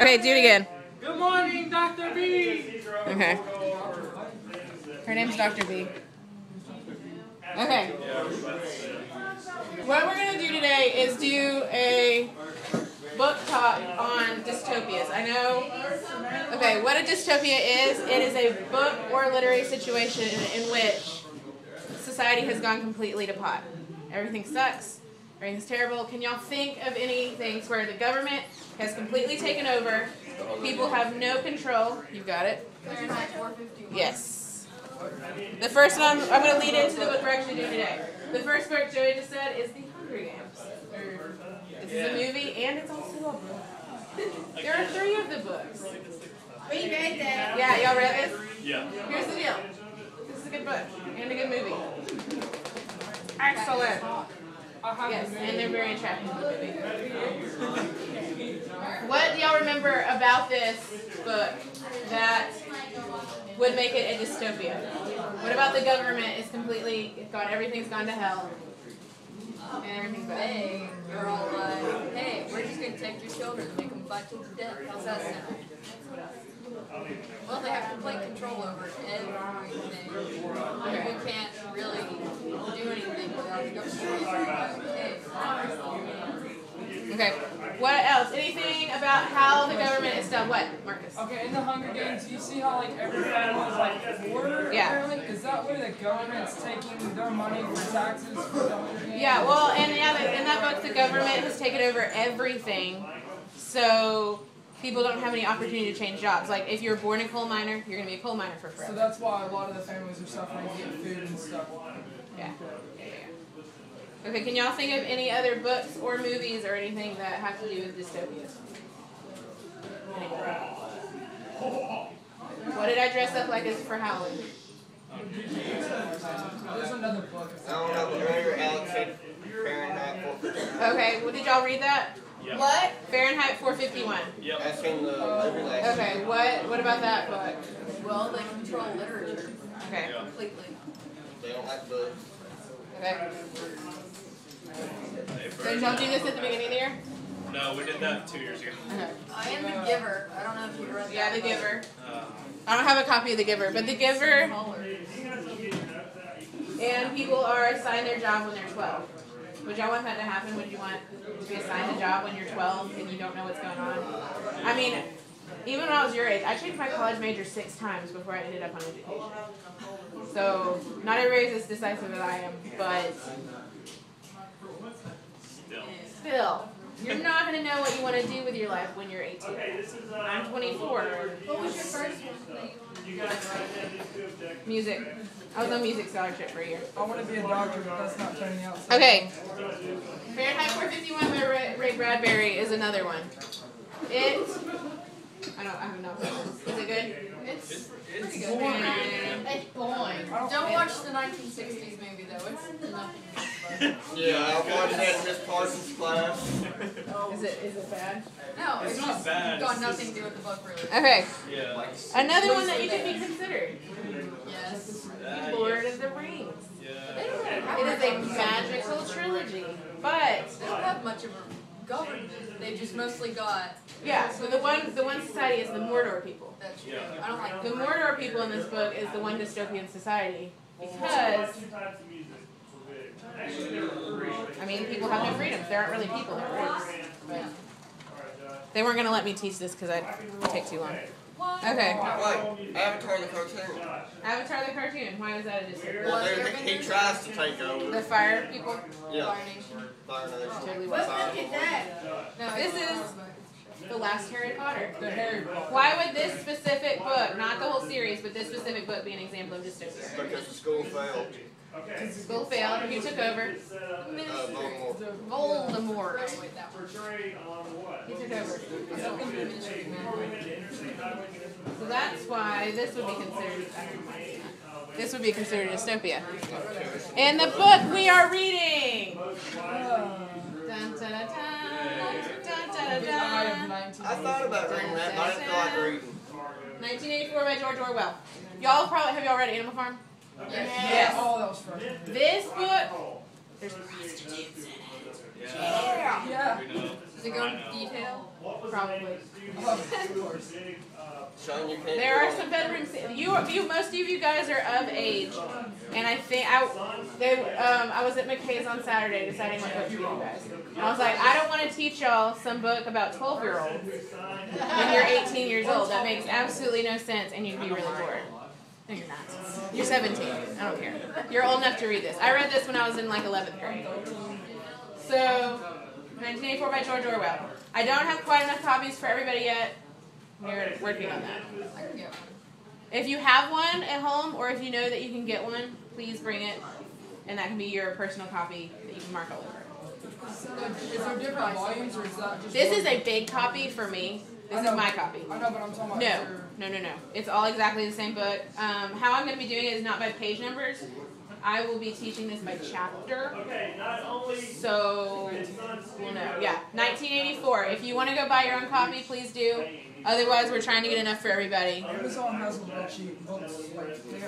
Okay, do it again. Good morning, Dr. B. Okay. Her name's Dr. B. Okay. What we're going to do today is do a book talk on dystopias. I know. Okay, what a dystopia is, it is a book or literary situation in which society has gone completely to pot. Everything sucks. Everything's terrible. Can y'all think of any things where the government has completely taken over? People have no control. You've got it? Fahrenheit 451. Yes. The first one, I'm going to lead into the book we're actually doing today. The first book Joey just said is The Hunger Games. This is a movie and it's also a book. There are 3 of the books. We read that. Yeah, y'all read this? Yeah. Here's the deal. This is a good book and a good movie. Excellent. Yes, and they're very attractive in the movie. What do y'all remember about this book that would make it a dystopia? What about the government is completely gone, everything's gone to hell, and everything's bad? They're all like, hey, we're just going to take your children and make them fight to the death. How's that sound? Well, they have complete control over everything. We can't really do anything without the government. Okay, what else? Anything about how the government is done? What, Marcus? Okay, in the Hunger Games, you see how like every family is like poor? Yeah. Is that where the government's taking their money for taxes for the Hunger Games? Yeah, well, and yeah, in that book, the government has taken over everything, so people don't have any opportunity to change jobs. Like, if you're born a coal miner, you're going to be a coal miner for forever. So that's why a lot of the families are suffering to get food and stuff. Yeah. Okay, can y'all think of any other books or movies or anything that have to do with dystopias? What did I dress up like as for Halloween? There's another book. I don't know, but earlier Alex said Fahrenheit 451. Okay, well, did y'all read that? Yep. What? Fahrenheit 451. Yep. I seen the movie last year. Okay, what about that book? Well, they control literature Okay. Yeah. completely. They don't like books. Okay. Hey, So did y'all do this at the beginning of the year? No, we did that 2 years ago. Okay. And The Giver. I don't know if you read that. Yeah, The Giver. Uh, I don't have a copy of The Giver, but The Giver, and people are assigned their job when they're 12. Would y'all want that to happen? Would you want to be assigned a job when you're 12 and you don't know what's going on? I mean, even when I was your age, I changed my college major 6 times before I ended up on education. So, not everybody's as decisive as I am, but still, you're not going to know what you want to do with your life when you're 18. I'm 24. What was your first one that you wanted? Music. I was on music scholarship for a year. I want to be a doctor, but that's not turning out. Okay. Fahrenheit 451 by Ray Bradbury is another one. I have no preference. Is it good? It's It's pretty good. boring. It's boring. Don't watch the 1960s movie though. It's nothing. Yeah, I watched that in Miss Parsons' class. Is it bad? No, It's it's not just bad, got it's nothing just- to do with the book really. Okay. yeah. Another one that you could be considered. Yes. Lord of the Rings. They Yeah. don't really have It is a magical trilogy. But They don't have much of a government. They just mostly got. yeah, so the one society is the Mordor people. That's true. Yeah. I don't like The Mordor people in this book is the one dystopian society because I mean people have no freedoms. There aren't really people there, right? Yeah. They weren't gonna let me teach this because I'd take too long. What? Okay. Wait, Avatar the cartoon. Avatar the cartoon. Why was that a dystopia? Well, he tries to take over. The fire people. Yeah, Fire Nation. Fire Nation. Totally What was. book is that? No, This it's is The Last Harry Potter. The Harry Potter. Why would this specific book, not the whole series, but this specific book be an example of dystopia? Because the school failed. School failed. Who took over? Ministry. Voldemort. Voldemort. Oh, wait, that one. He took over. Ministry. So that's why this would be considered. This would be considered a dystopia. And the book we are reading. Dun, dun, dun, dun, dun, dun, The Eye of dun. 19. I thought about reading that, but I didn't feel like reading. 1984 by George Orwell. Have y'all read Animal Farm? Yes. Yes. Oh, that was first. This book, there's prostitutes in it. Yeah. We know. Does it go into detail? Probably. Of course. Sean, you can't. There are some bedrooms. Most of you guys are of age, and I think I was at McKay's on Saturday deciding what book to give you guys. And I was like, I don't want to teach y'all some book about 12-year-olds when you're 18 years old. That makes absolutely no sense, and you'd be really bored. No, you're not. You're 17. I don't care. You're old enough to read this. I read this when I was in like 11th grade. So, 1984 by George Orwell. I don't have quite enough copies for everybody yet. We're working on that. I can get one. If you have one at home, or if you know that you can get one, please bring it, and that can be your personal copy that you can mark all over. Is there different volumes or is that just This one? is a big copy for me. This I is know, my copy. I know, but I'm talking about No. It's all exactly the same book. How I'm going to be doing it is not by page numbers. I will be teaching this by chapter. So, we'll know. Yeah, 1984. If you want to go buy your own copy, please do. Otherwise, we're trying to get enough for everybody. Amazon has a bunch of books.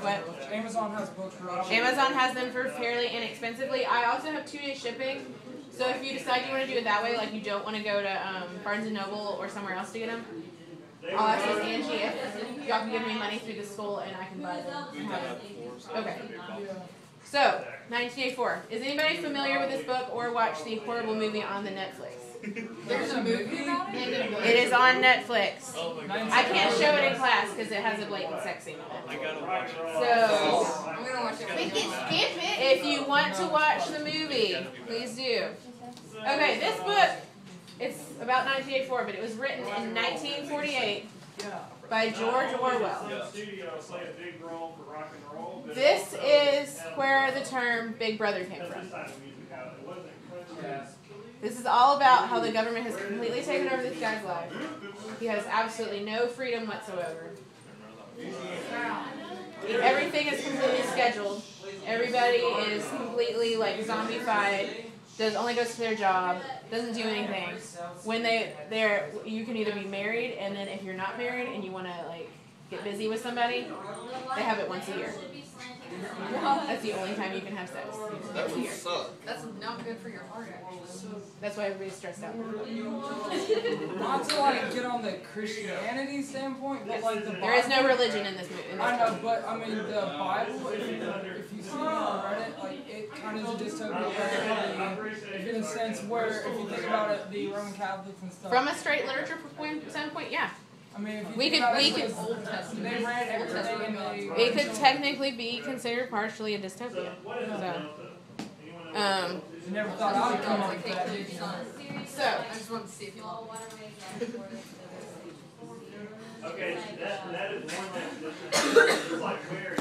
What? Amazon has books for Amazon has them for fairly inexpensively. I also have 2-day shipping. So if you decide you want to do it that way, like you don't want to go to Barnes & Noble or somewhere else to get them, I'll ask Angie if y'all can give me money through the school and I can buy them. Okay. So, 1984. Is anybody familiar with this book or watched the horrible movie on the Netflix? There's a movie about it? It is on Netflix. Oh my god. I can't show it in class because it has a blatant sex scene in I it. gotta watch it. So, I'm gonna watch it. if you want to watch the movie, please do. Okay, this book, it's about 1984, but it was written in 1948 by George Orwell. This is where the term Big Brother came from. This is all about how the government has completely taken over this guy's life. He has absolutely no freedom whatsoever. Everything is completely scheduled. Everybody is completely like zombified. Only goes to their job. Doesn't do anything. When you can either be married, and then if you're not married and you want to like get busy with somebody, they have it once a year. That's the only time you can have sex. That would suck. That's not good for your heart, actually. That's why everybody's stressed out. Not to like get on the Christianity standpoint, but like the Bible. There is no religion in this movie. I know, but I mean the Bible. If you see it on Reddit, like it kind of is a dystopia, in a sense where if you think about it, the Roman Catholics and stuff. From a straight literature standpoint, yeah. I mean, if you We think could- about we it, could- it's Old Testament. They ran everything and they. It could technically be considered partially a dystopia. So, Never thought I would come up with that. Take your son. so I just wanted to see if you love Okay, that is one like where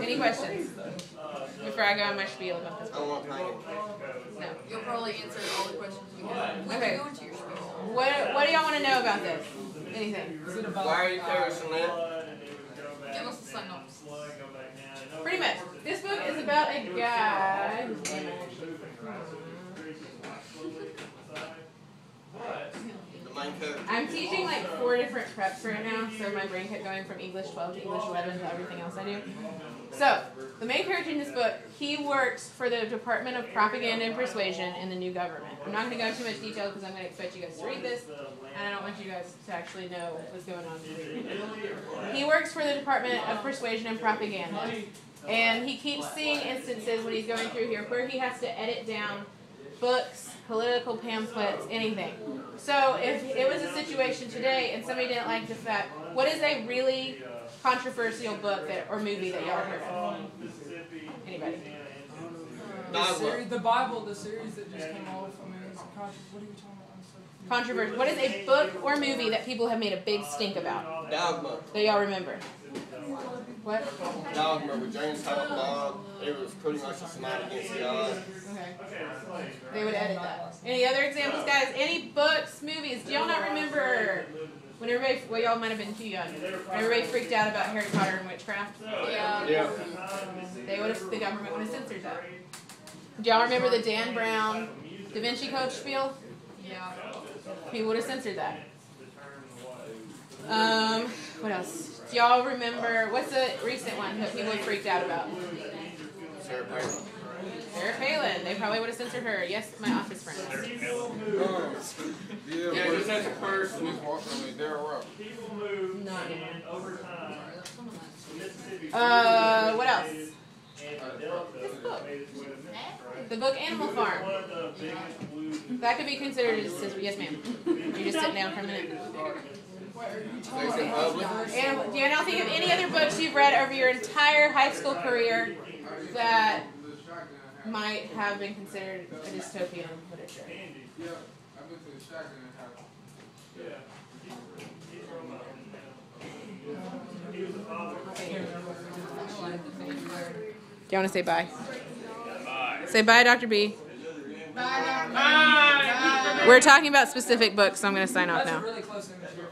any questions before I go on my spiel about this? I want mine. No. You'll probably answer all the questions we can. We Okay. can go into your spiel. What do y'all want to know about this? Anything? Is it about? Why are you terrorist man? Give us a synopsis. Pretty much. This book is about a guy. The main character. I'm teaching like 4 different preps right now, so my brain kept going from English 12 to English 11 to everything else I do. So, the main character in this book, he works for the Department of Propaganda and Persuasion in the new government. I'm not going to go into too much detail because I'm going to expect you guys to read this, and I don't want you guys to actually know what's going on. He works for the Department of Persuasion and Propaganda, and he keeps seeing instances when he's going through here where he has to edit down books, political pamphlets, anything. So if it was a situation today and somebody didn't like the fact, what is a really controversial book or movie that y'all heard of? Anybody? The Bible, the series that just came off. I mean, it's what are you talking about? I'm so Controversial. What is a book or movie that people have made a big stink about Dogma. that y'all remember? What? Dogma with James Bob. It was pretty much a smite against God. Okay. They would edit that. Any other examples, guys? Any books, movies? Do y'all not remember when everybody, well, y'all might have been too young, everybody freaked out about Harry Potter and witchcraft? Yeah. Yeah. The government would have censored that. Do y'all remember the Dan Brown Da Vinci Code spiel? Yeah. He would have censored that. What else? Do y'all remember, what's the recent one that people freaked out about? Sarah Palin. Sarah Palin. They probably would have censored her. Yes, my office friends. Yeah, just as a person. People move and over time, Mississippi. What else? and the Delta made its way to Memphis, right? The book Animal Farm. One of the biggest blues. That could be considered as censored. Yes, ma'am. You just sit down for a minute. And do you now think of any other books you've read over your entire high school career that might have been considered a dystopian literature? Do you want to say bye? Bye. Say bye, Dr. B. Bye. We're talking about specific books, so I'm going to sign off now. Really close image here.